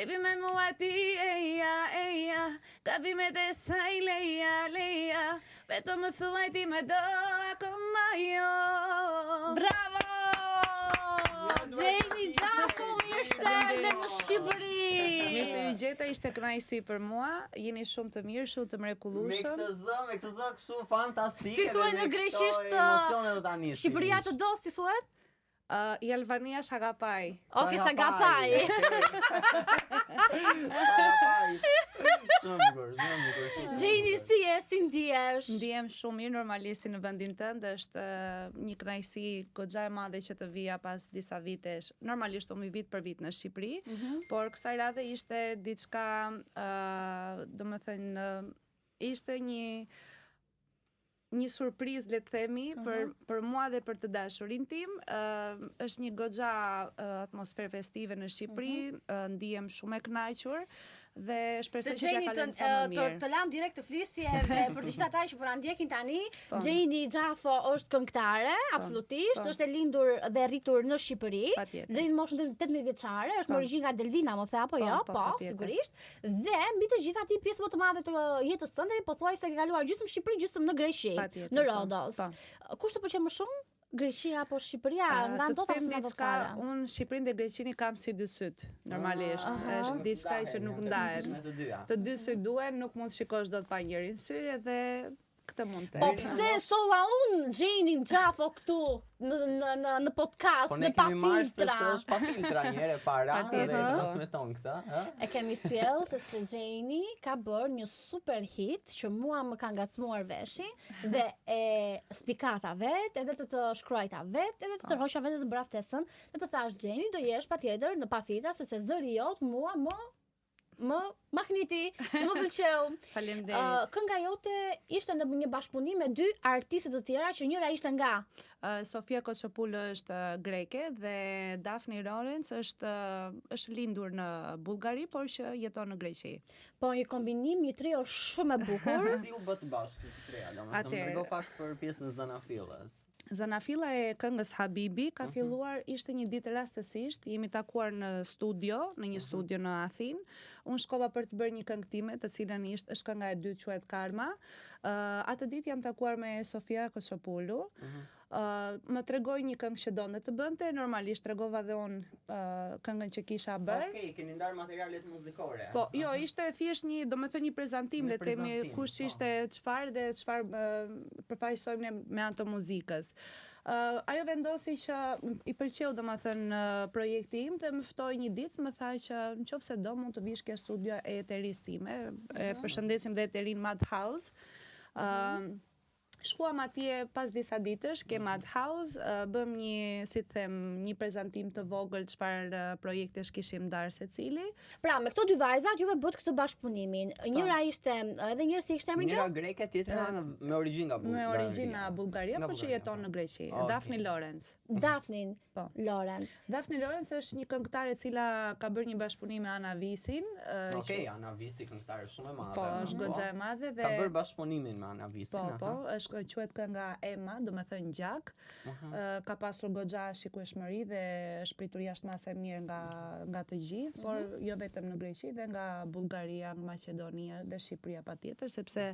Baby me mua ti, eja, gabimet e saj leja, vetëm më thuaj ti me do akoma jo. Bravo! Gjeni Gjafo, mirë se erdhe në Shqipëri! Mirë se ju gjeta, ishte kënaqësi për mua, jeni shumë të mirë, shumë të mrekullueshëm. Me këtë zë kështu fantastike. Si thuaj në greqisht Shqipëria të do, si thuhet? I Albania Shagapaj. Oke, Shagapaj. Shumë bukur. Gjeni, si ndihesh? Ndihem shumë mirë, normalisht si në vendin tënd, është një kënaqësi goxha e madhe që të vija pas disa vitesh. Normalisht mi vit për vit në Shqipëri, por kësaj radhe ishte diçka, domethënë ishte një surprizë, le të themi, për mua dhe për të dashurin tim. Është një goxha atmosferë festive në Shqipëri, ndihem shumë e kënaqur dhe shpresoj që t'ja kalojmë sa më mirë. Të lam direkt të flisjeve për të gjithë ata që po na ndjekin tani. Gjeni Gjafo është këngëtare, absolutisht, është e lindur dhe rritur në Shqipëri. Deri në moshën 18 vjeçare, është me origjinë nga Delvina, më the apo jo? Po, sigurisht. Dhe mbi të gjitha ti pjesë më të madhe të jetës tënde, pothuajse ke kaluar gjysmë Shqipëri, gjysmë në Greqi, në Rodos. Kush të pëlqen më shumë? Greqia apo Shqipëria? Nga të them diçka, unë Shqipërinë dhe Greqinë kam si dy syt, normalisht. Është diçka që nuk ndahet. Të dy syt duhen, nuk mund të shikosh dot pa njërin sy dhe këtë mund të. Po pse solla unë Gjenin Gjafo këtu në podcast, në pa filtra? Sepse është pa filtra njëre para dhe transmeton këtë. E kemi sjell sepse Gjeni ka bërë një super hit që mua më ka ngacmuar veshin dhe e spikata vet, edhe të shkruajta vet, edhe të tërhoqa vetë të braftesën, dhe të thash Gjeni do jesh patjetër në pa filtra sepse zëri jot mua më mahniti, më pëlqeu. Faleminderit. Kënga jote ishte në një bashkëpunim me dy artistë të tjera që njëra ishte nga Sofia Koçopulu është greke dhe Daphne Lawrence është lindur në Bullgari, por që jeton në Greqi. Po një kombinim, një trio shumë e bukur. Si u bë të bashkë të treja? Më trego pak për pjesën e Zanafillës. Zanafilla e këngës Habibi ka filluar, ishte një ditë rastësisht, jemi takuar në studio, në një studio në Athinë. Unë shkova për të bërë një këngë time, të cilën është kënga e dytë quhet Karma. Atë ditë jam takuar me Sofia Koçopulu. Më tregoi një këngë që donte të bënte, normalisht tregova dhe unë këngën që kisha bërë. Okej, keni ndarë materialet muzikore. Po, jo, ishte thjesht një prezantim, le të themi kush ishte çfarë dhe çfarë përfaqësojmë me anë të muzikës. Ajo vendosi që i pëlqeu domethënë projekti im dhe më ftoi një ditë, më tha që nëse do mund të vish ke studio e eteris time. E përshëndesim dhe eterin Madhouse. Shkuam atje pas disa ditësh ke Madhouse, bëm një prezantim të vogël çfarë projektesh kishim ndarë secili. Pra, me këto dy vajzat juve bët këtë bashkëpunimin. Njëra ishte, edhe njërë si ishte emrin Njëra greke, tjetra me origjinë nga Bullgaria. Me origjinë nga Bullgaria, por që jeton në Greqi. Daphne Lawrence. Daphne Lawrence. Daphne Lawrence është një këngëtare e cila ka bërë një bashkëpunim me Ana Visin. Okej, Ana Visi këngëtare shumë e madhe. Po, është goxha e madhe dhe ka bërë bashkëpunimin me Ana Visin. Po, quhet kënga Emma, do me thënë gjak. Ka pasur goxha shikueshmëri dhe është pritur jashtëmase mirë nga të gjithë, por jo vetëm në Greqi, dhe nga Bullgaria, nga Maqedonia dhe Shqipëria patjetër, sepse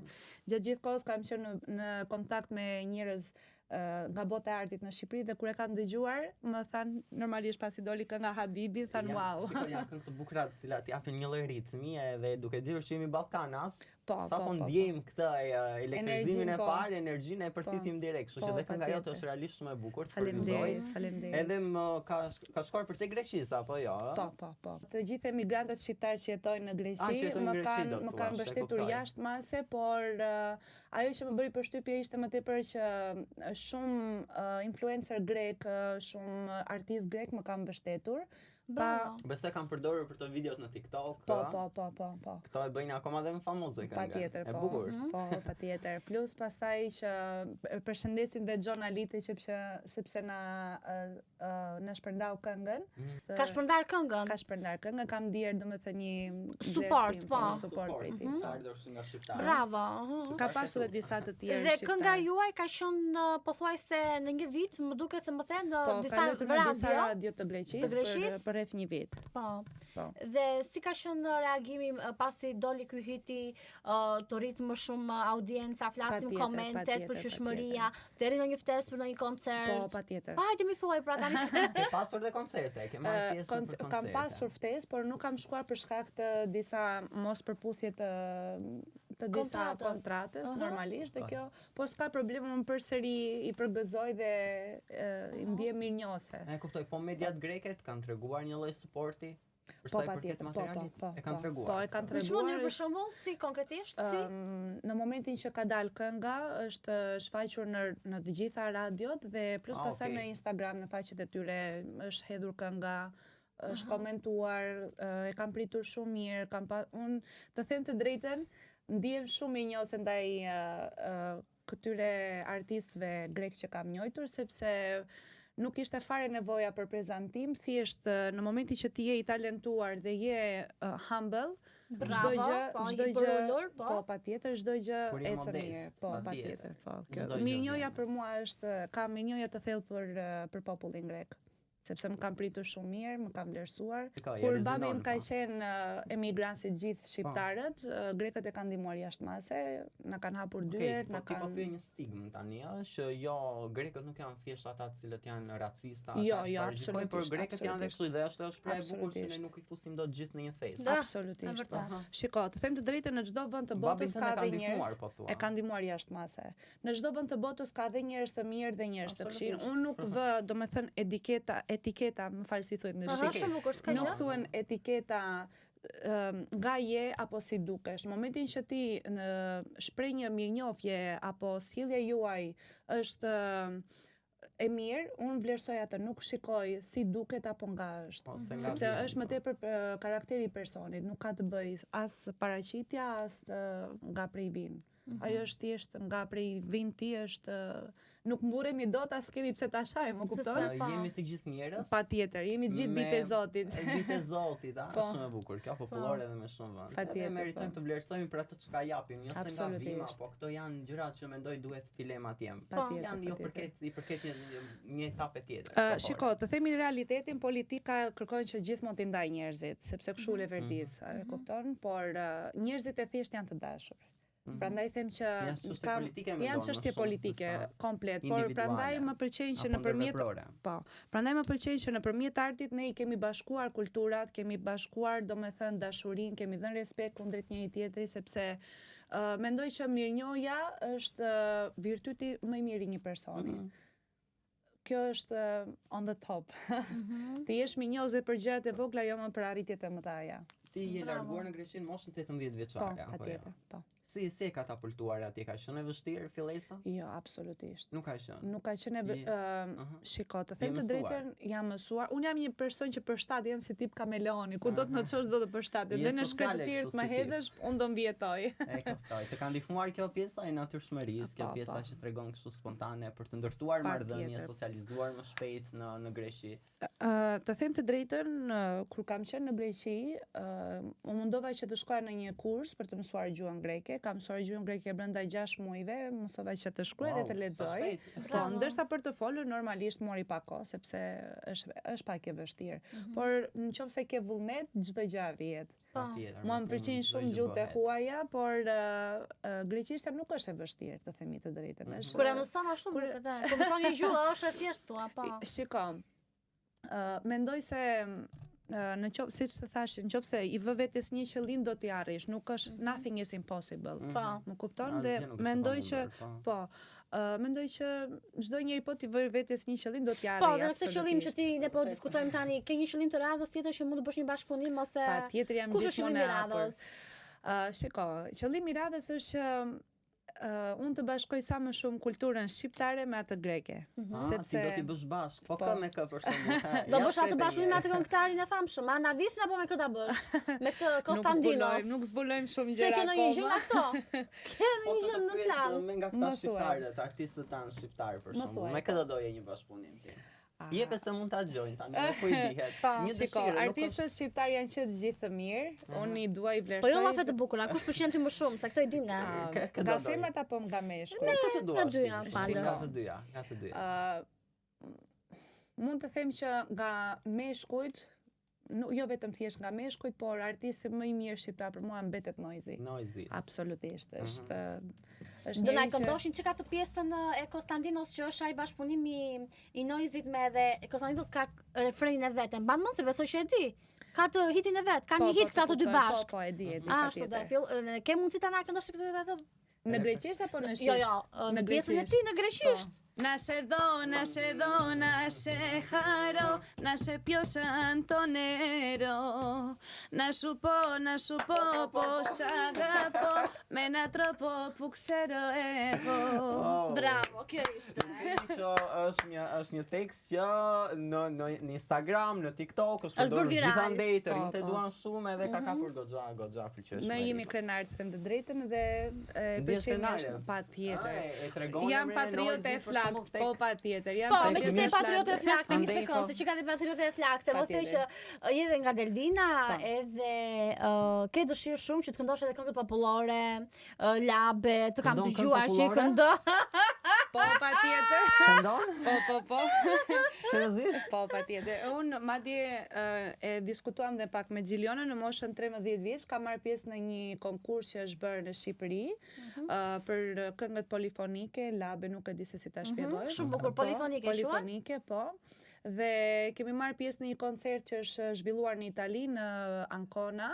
gjatë gjithë kohës kam qenë në kontakt me njerëz nga bota e artit në Shqipëri dhe kur e kanë dëgjuar, më thanë normalisht pasi doli kënga Habibi, thanë wow. Shikoj, janë këngë të bukura të cilat japin një lloj ritmi edhe duke ditur që jemi Ballkanas, sapo ndjejmë këtë elektrizimin e parë, energjinë e përthithim direkt, kështu që dhe kënga jote është realisht shumë e bukur. Faleminderit. Edhe më ka shkuar për te Greqisë apo jo? Po. Të gjithë emigrantët shqiptar që jetojnë në Greqi më kanë mbështetur jashtëmase, por ajo që më bëri përshtypje ishte më tepër që shumë influencer grek, shumë artist grek më kanë mbështetur. Besoj kanë përdorur për të videot në TikTok. Po. Këto e bëjnë akoma dhe më famoze këngë. Patjetër, e bukur. Po, patjetër. Plus pastaj që përshëndesim dhe John Alite sepse na shpërndau këngën. Ka shpërndar këngën? Ka shpërndar këngën, kam ndier domethënë një support prej tij. Ardhur nga shqiptarët. Bravo. Ka pasur edhe disa të tjerë. Dhe kënga juaj ka qenë pothuajse në një vit, më duket se më thënë në disa radio të Greqisë për rreth një vit. Po. Dhe si ka qenë reagimi pasi doli ky hiti, të rrit më shumë audienca, flasim komentet, përqyeshmëria, të rri ndonjë ftesë për ndonjë koncert? Po, patjetër. Pa, hajde mi thuaj pra tani. Ke pasur dhe koncerte, ke marrë pjesë në koncerte? Kam pasur ftesë, por nuk kam shkuar për shkak të disa mos përputhje të disa kontratës, normalisht, dhe kjo, po s'ka problem, unë përsëri i përgëzoj dhe i ndjem mirënjohëse. E kuptoj, po mediat greket kanë treguar një lloj suporti? Përsa i përket materialit? E kanë treguar? Po, e kanë treguar. Në çfarë për shembull, si konkretisht, si? Në momentin që ka dalë kënga, është shfaqur në të gjitha radiot dhe plus pastaj në Instagram, në faqet e tyre është hedhur kënga, është komentuar, e kam pritur shumë mirë, unë të them të drejtën, ndihem shumë mirënjohëse ndaj këtyre artistëve grek që kam njohur, sepse nuk ishte fare nevoja për prezantim, thjesht në momentin që ti je i talentuar dhe je humble, çdo gjë, po patjetër, çdo gjë ecë mirë, po patjetër, po. Mirënjohja për mua është, kam mirënjohje të thellë për popullin grek. Sepse më kam pritur shumë mirë, më kam vlerësuar. Kur babi im ka qenë emigrant si gjithë shqiptarët, grekët e kanë ndihmuar jashtëmase, na kanë hapur dyert, na kanë. Po ti një stigmë tani, që jo grekët nuk janë thjesht ata të cilët janë racista, jo, absolutisht. Por grekët janë dhe kështu dhe është shpreh e bukur që ne nuk i fusim dot gjithë në një thes. Absolutisht. Shiko, të them të drejtën, në çdo vend të botës ka dhe njerëz e kanë ndihmuar jashtëmase. Në çdo vend të botës ka dhe njerëz të mirë dhe njerëz të këqij. Unë nuk vë, domethënë, etiketa, më falë si thuhet në shqip. Nuk thuhen etiketa nga je apo si dukesh. Në momentin që ti shpreh një mirënjohje apo sjellja juaj është e mirë, unë vlerësoj atë, nuk shikoj si duket apo nga është. Sepse është më tepër karakteri i personit, nuk ka të bëjë as paraqitja, as nga prej vin. Ajo është thjesht nga prej vin ti është nuk mburemi dot, as kemi pse ta shajmë, më kupton? Jemi të gjithë njerëz. Patjetër, jemi të gjithë bitë e Zotit. Bitë e Zotit, shumë e bukur. Kjo popullore edhe me shumë vend. Edhe meritojmë të vlerësojmë për atë çka japim, jo se nga vima, po këto janë gjërat që mendoj duhet dilemat jem. Janë jo i përket një etape tjetër. Shiko, të themi realitetin, politika kërkojnë që gjithmonë t'i ndaj njerëzit, sepse kështu leverdis, e kupton? Por njerëzit e thjesht janë të dashur. Prandaj them që janë çështje politike komplet, por prandaj më pëlqejnë që nëpërmjet artit ne i kemi bashkuar kulturat, kemi bashkuar domethënë dashurinë, kemi dhënë respekt kundrejt njëri tjetrit, sepse mendoj që mirënjohja është virtyti më i mirë i një personi. Kjo është on the top. Ti jesh mirënjohës për gjërat e vogla, jo më për arritjet e mëdha. Ti je larguar në Greqi në moshën 18 vjeçare, apo jo? Po. Si e katapultuar atje, ka qenë e vështirë fillesa? Jo, absolutisht. Nuk ka qenë. Nuk ka qenë shiko, të them të drejtën, jam mësuar. Unë jam një person që përshtat, jam si tip kameleoni, ku do të më çosh do të përshtatet. Dhe në shkëlqyer të më hedhësh, unë do mbijetoj. E kuptoj. Të ka ndihmuar kjo pjesa e natyrshmërisë, kjo pjesa që tregon kështu spontane për të ndërtuar marrëdhënie, socializuar më shpejt në Greqi. Të them të drejtën, kur kam qenë në Greqi, u mundova që të shkoja në një kurs për të mësuar gjuhën greke. Kam mësuar gjuhën greke brenda 6 muajve, mësova që të shkruaj dhe të lexoj. Po, ndërsa për të folur normalisht mori pak kohë, sepse është pak e vështirë. Por nëse ke vullnet, çdo gjë arrihet. Mua më pëlqejnë shumë gjuhët e huaja, por greqishta nuk është e vështirë, të themi të drejtën. Kur e mëson ashtu kur mëson një gjuhë është e thjeshtë, apo? Shiko, mendoj se siç të thash, nëse i vë vetes një qëllim do t'i arrish, nuk është nothing is impossible. Më kupton? Dhe mendoj që mendoj që çdo njeri po t'i vë vetes një qëllim do t'i arrijë. Po, në këtë qëllim që ti ne po diskutojmë tani, ke një qëllim të radhës tjetër që mund të bësh një bashkëpunim ose patjetër jam gjithmonë e radhës. Shiko, qëllimi i radhës është që unë të bashkoj sa më shumë kulturën shqiptare me atë greke. Sepse ti do t'i bësh bashkë, po kë me kë për shembull. Do bësh atë bashkë me atë këngëtarin e famshëm, Anavisin apo me kë ta bësh? Me këtë Konstantinos. Nuk zbulojmë shumë gjëra. Se ke ndonjë gjë nga këto? Ke ndonjë gjë në plan? Me nga këta shqiptarët, artistët tanë shqiptarë për shembull. Me kë do doje një bashkëpunim ti? Jepe se mund ta gjojnë tani, nuk po i dihet. Një dëshirë. Artistët shqiptar janë që të gjithë të mirë, unë i dua, i vlerësoj. Po jo llafe të bukura, kush pëlqen ty më shumë, sa këto i dim ne. Nga femrat apo nga meshkujt? Nga të dyja, nga të dyja. Mund të them që nga meshkujt jo vetëm thjesht nga meshkujt, por artisti më i mirë shqiptar për mua mbetet Noizi. Noizi. Absolutisht, është do na këndoshin çka të pjesën e Konstantinos që është ai bashkëpunimi i Noizit me edhe Konstantinos ka refrenin e vet. Mban mend se besoj që e di. Ka të hitin e vet, ka një hit këta të dy bashkë. Po, e di. Ashtu do ke mundësi ta na këndosh këtë? Në greqisht apo në shqip? Jo, në pjesën e ti në greqisht. Na se do, na se haro, na se piosa Antonero, na supo, po s'agapo, me na tropo puksero ego. Bravo, kjo ishte. Është një tekst që në Instagram, në TikTok, është përdorur gjithandej, të rinjtë e duan shumë edhe ka kapur goxha pëlqeshme. Ne jemi krenar të them të drejtën dhe pëlqejmë patjetër. Jam patriote e po patjetër. Po, me që se patriote e flakë, një sekundë, se që ka dhe patriote e flakë, se më thej që edhe nga Delvina, edhe ke dëshirë shumë që të këndosh edhe këngët popullore, labe, të kam dëgjuar që i këndo. Po, patjetër. Këndon? Po. Seriozisht? Po, patjetër. Unë madje e diskutuam dhe pak me Gjilionën në moshën 13 vjeç, ka marrë pjesë në një konkurs që është bërë në Shqipëri për këngët polifonike, labe, nuk e di se si ta shpjegoj. Shumë bukur, polifonike shumë. Polifonike, po. Dhe kemi marrë pjesë në një koncert që është zhvilluar në Itali, në Ancona.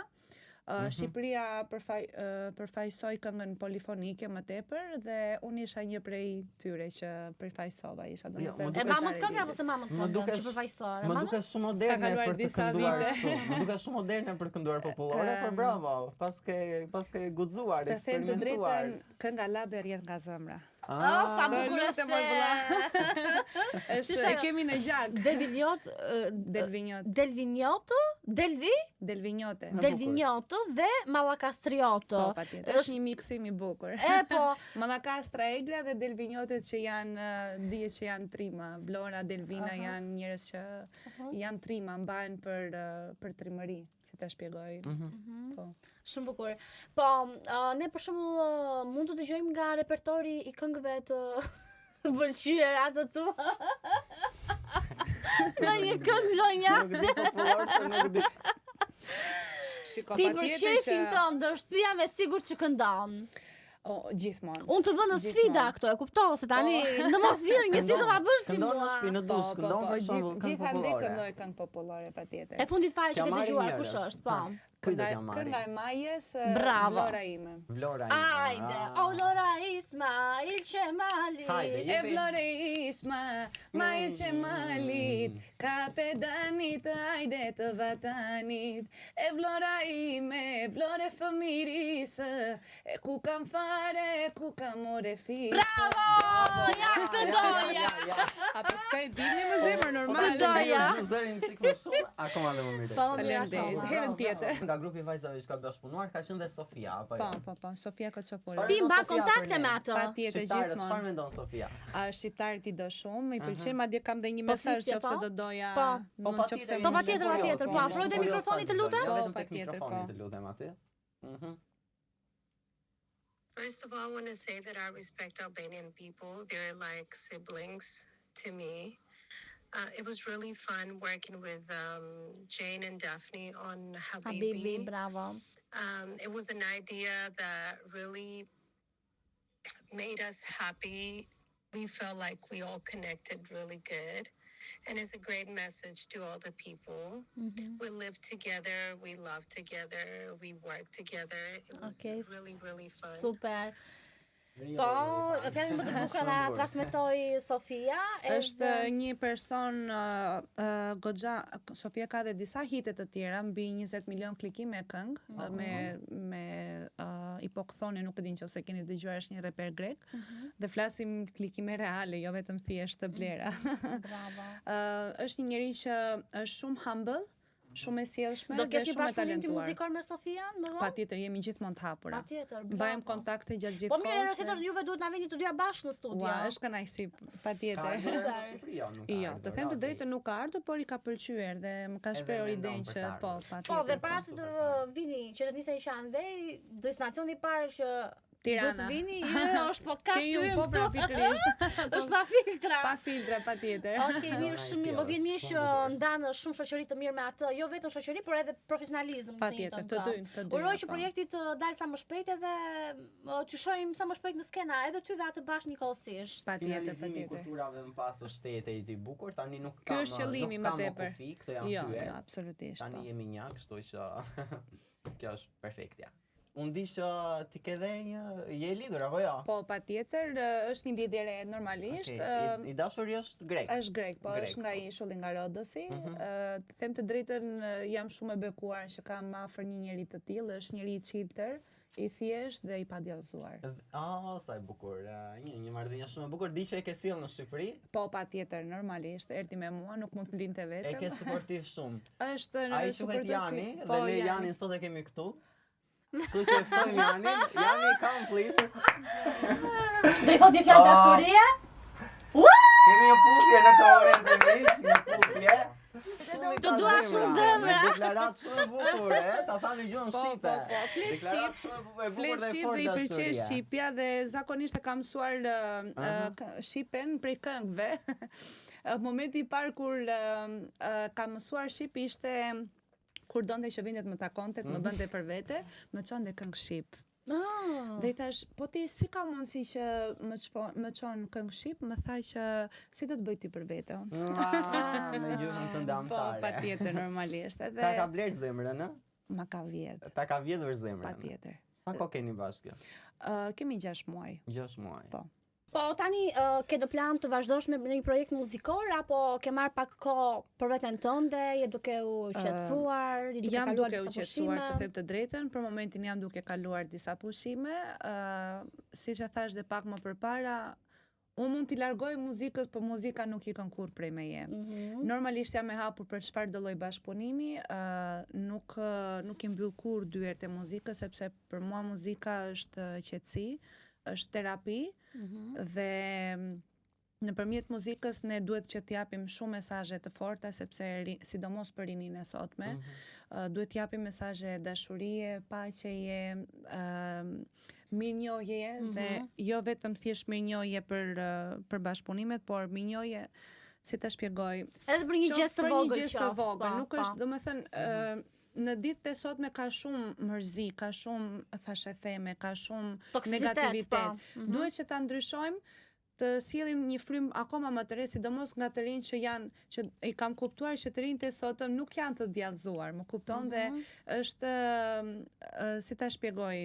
Shqipëria përfaqësoi këngën polifonike më tepër dhe unë isha një prej tyre që përfaqësova, isha domethënë. E mamët këngë apo se mamët këngë që përfaqësohen? Më duket shumë moderne për të kënduar kështu. Më duket shumë moderne për të kënduar popullore, por bravo, paske guxuar, eksperimentuar. Të drejtën, kënga labe rrjedh nga zemra. Sa bukur e the. Kemi në gjak. Delvinjoto dhe Mallakastrioto. Po, patjetër. Është një miksim i bukur. Po. Mallakastra Egla dhe Delvinjotet që janë dihet që janë trima. Vlora, Delvina janë njerëz që janë trima, mbahen për trimëri, si ta shpjegoj. Po. Shumë bukur. Po, ne për shembull mund të dëgjojmë nga repertori i këngëve të vëlqyer ato tu. Në një këngë lonja. Ti për shefin tonë, do shtëpia me sigurt që këndon. Gjithmonë. Unë të vënë në sfida këto, e kuptova se tani në mos vjen një si do ta bësh ti mua. Këndon në shtëpi në dush, këndon për shembull këngë popullore. Këndoj këngë popullore patjetër. E fundit fare që ke dëgjuar kush është, po. Kënga e Majes, Vlora ime. Vlora ime. Ajde, o Vlora Ismail Qemali. E Vlora Ismail Qemalit, kapedanit, ajde të vatanit. E Vlora ime, Vlore fëmirisë, e ku kam fare, ku kam more fisë. Bravo! Ja këtë doja! Apo të ka e dini më zemër normal. Po të zërin çik më shumë, akoma dhe më mirë. Faleminderit. Herën tjetër. Nga grupi vajzave që ka bashkëpunuar ka qenë dhe Sofia apo jo? Po, Sofia Koçopura. Ti mban kontakte me atë? Patjetër gjithmonë. Çfarë mendon Sofia? Shqiptarët i do shumë, i pëlqen, madje kam dhe një mesazh nëse do doja. Po patjetër. Po afroje te mikrofoni të lutem. Vetëm tek mikrofoni të lutem aty. First of all, I want to say that I respect Albanian people. They're like siblings to me. It was really fun working with Jane and Daphne on Habibi. Bravo. It was an idea that really made us happy. We felt like we all connected really good. And it's a great message to all the people. We live together, we love together, we work together. It was really, really fun. Super. Po, fjalën më të bukur na transmetoi Sofia. Është një person goxha. Sofia ka dhe disa hite të tjera, mbi 20 milion klikime këngë, me Hipokthoni, nuk e di nëse keni dëgjuar, është një reper grek. Dhe flasim klikime reale, jo vetëm thjesht të blera. Bravo. Është një njerëz që është shumë humble, shumë e sjellshme dhe shumë e talentuar. Do kesh një bashkëpunim muzikal me Sofian, më vonë? Patjetër, jemi gjithmonë të hapura. Patjetër. Mbajmë kontakte gjatë gjithë kohës. Po mirë, tjetër juve duhet na vini të dyja bashkë në studio. Ua, është kënaqësi, patjetër. Jo, të them të drejtën nuk ka ardhur, por i ka pëlqyer dhe më ka shprehur idenë që po, patjetër. Po, dhe para se të vini që të nisej Shandej, destinacioni i parë që Tirana. Do të vini, është podcast ymë po pra pikërisht. Është pa filtra. Pa filtra, patjetër. Okej, mirë, shumë mirë. Më vjen mirë që ndanë shumë shoqëri të mirë me atë, jo vetëm shoqëri, por edhe profesionalizëm. Patjetër, të dy. Uroj që projekti të dalë sa më shpejt edhe të shohim sa më shpejt në skena, edhe ty dhe atë bashkë njëkohësisht. Finalizimi i kulturave më pas është i bukur, tani nuk kam. Ky është qëllimi më tepër. Këto janë Jo, absolutisht. Tani jemi një, kështu që kjo është perfektja. Unë di që ti ke dhe je lidhur, apo jo? Po, patjetër, është një lidhje re normalisht. I dashuri është grek? Është grek, po është nga Ishulli nga Rodosi. Të them të drejtën, jam shumë e bekuar që kam afër një njeri të tillë, është njeri i çiltër, i thjesht dhe i padjallëzuar. Sa e bukur. Një marrëdhënie shumë e bukur. Di që e ke sjellë në Shqipëri? Po, patjetër, normalisht. Erdhi me mua, nuk mund të linte vetëm. E ke suportiv shumë. Është ai quhet Jani, dhe ne Janin sot e kemi këtu. Kështu që ftojmë Janin. Jani, come please. Do i thot një fjalë dashurie? Kemi një puthje në këtë moment të miq, një puthje. Të dua shumë zemra. Deklaratë shumë e bukur, ta thani gjuhën shqipe. Deklaratë shumë e bukur dhe fort i pëlqej shqipja dhe zakonisht e kam mësuar shqipen prej këngëve. Momenti i parë kur kam mësuar shqip ishte kur donte që vindet më takonte, më bënte për vete, më çonte këngë shqip. Dhe i thash, po ti si ka mundësi që më çon këngë shqip, më tha që si do të bëj ti për vete. Me gjuhën tënde amtare. Po, patjetër, normalisht. Ta ka bler zemrën, ë? Ma ka vjedh. Ta ka vjedhur zemrën. Patjetër. Sa kohë keni bashkë? Kemi 6 muaj. 6 muaj. Po. Po tani ke do plan të vazhdosh me një projekt muzikor apo ke marr pak kohë për veten tënde, je duke u qetësuar, jam duke u qetësuar të them të drejtën, për momentin jam duke kaluar disa pushime, siç e thash dhe pak më përpara, unë mund t'i largoj muzikës, por muzika nuk i kur prej meje. Normalisht jam e hapur për çfarë do lloj bashkëpunimi, nuk i mbyll kur dyert e muzikës, sepse për mua muzika është qetësi, është terapi dhe nëpërmjet muzikës ne duhet që t'japim shumë mesazhe të forta, sepse sidomos për rinin e sotme, duhet t'japim mesazhe dashurie, paqeje, mirënjohje dhe jo vetëm thjesht mirënjohje për bashkëpunimet, por mirënjohje, si ta shpjegoj, edhe për një gjest të vogël, nuk është, domethënë në ditët e sotme ka shumë mërzi, ka shumë thashetheme, ka shumë negativitet. Duhet që ta ndryshojmë, të sjellim një frym akoma më të re, sidomos nga të rinj që i kam kuptuar që të rinjt e sotëm nuk janë të djallëzuar, më kupton dhe është si ta shpjegoj.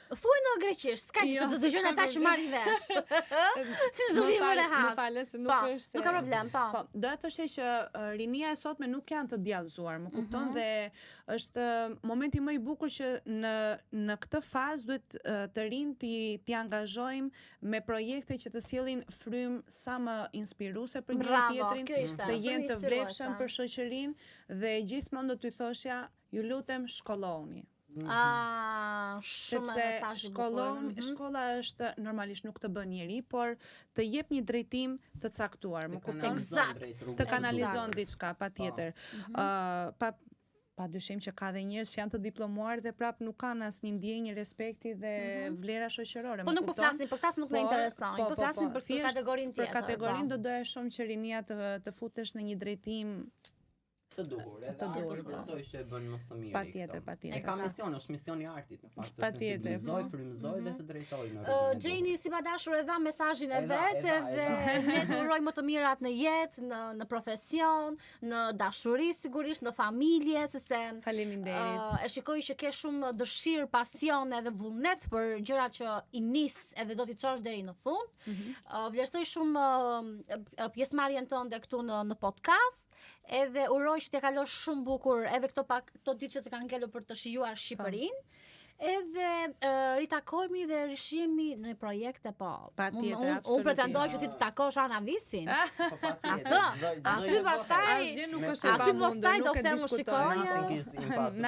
Thuaj në greqisht, s'ka që të dëgjojnë ata që marrin vesh. Si do vi më rehat. Më falë se nuk është. Nuk ka problem, po. Po, do të thoshë që rinia e sotme nuk janë të djallëzuar, më kupton dhe është momenti më i bukur që në këtë fazë duhet të rinj t'i angazhojmë me projekte që të sjellin frym sa më inspiruese për njëri tjetrin, të jenë të vlefshëm për shoqërinë dhe gjithmonë do t'ju thoshja, ju lutem shkollohuni. Sepse shkolla është normalisht nuk të bën njeri, por të jep një drejtim të caktuar, më kupton? Të kanalizon diçka, patjetër. Padyshim që ka dhe njerëz që janë të diplomuar dhe prap nuk kanë asnjë ndjenjë respekti dhe vlera shoqërore. Po nuk po flasim për këtë, nuk më intereson. Po flasim për kategorinë tjetër. Për kategorinë do doja shumë që rinia të futesh në një drejtim të duhur, edhe arti besoj që e bën më së miri. Patjetër. E ka mision, është misioni i artit në fakt, të sensibilizoj, frymëzoj dhe të drejtojë në rrugën. Gjeni si padashur e dha mesazhin e vet, edhe ne të uroj më të mirat në jetë, në profesion, në dashuri sigurisht, në familje, sepse faleminderit. E shikoj që ke shumë dëshirë, pasion edhe vullnet për gjërat që i nis edhe do t'i çosh deri në fund. Vlerësoj shumë pjesëmarrjen tënde këtu në podcast. Edhe uroj që të kalosh shumë bukur edhe këto ditë që të kanë ngelur për të shijuar Shqipërinë. Edhe ritakojmë dhe rishihemi në projekte, po. Patjetër, absolutisht. Unë pretendoj që ti të takosh Ana Visin. Aty pastaj do të them shikoje.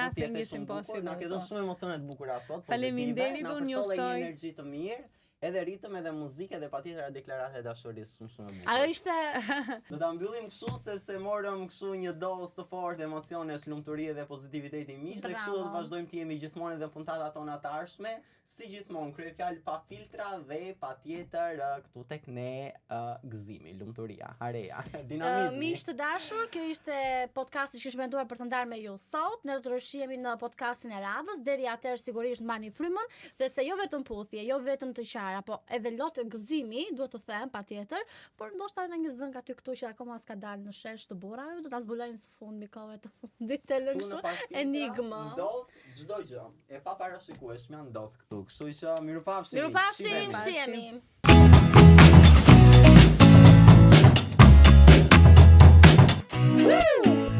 Nothing is impossible. Na ke dhënë shumë emocione të bukura sot. Faleminderit, unë juftoj. Energji të mirë. edhe ritëm edhe muzikë edhe patjetër deklarata e dashurisë shumë e bukur. Ajo ishte Do ta mbyllim kështu sepse morëm kështu një dozë të fortë emocionesh, lumturie dhe pozitiviteti miq, dhe kështu do të vazhdojmë të jemi gjithmonë edhe në puntatat tona të ardhshme, si gjithmonë kryefjalë pa filtra dhe patjetër këtu tek ne gëzimi, lumturia, hareja, dinamizmi. Miq të dashur, kjo ishte podcasti që ishte menduar për të ndarë me ju sot. Ne do të rishihemi në podcastin e radhës. Deri atëherë sigurisht mbani frymën, se jo vetëm puthje, jo vetëm të qara, po edhe lot gëzimi, duhet të them patjetër, por ndoshta edhe një zënk aty këtu që akoma s'ka dalë në shesh të burrave, do ta zbulojnë së fundi kohë të fundit të lëngshme. Enigma. Ndodh çdo gjë. E paparashikueshme ndodh këtu. Kështu që mirupafshim. Mirupafshim, shihemi. Woo!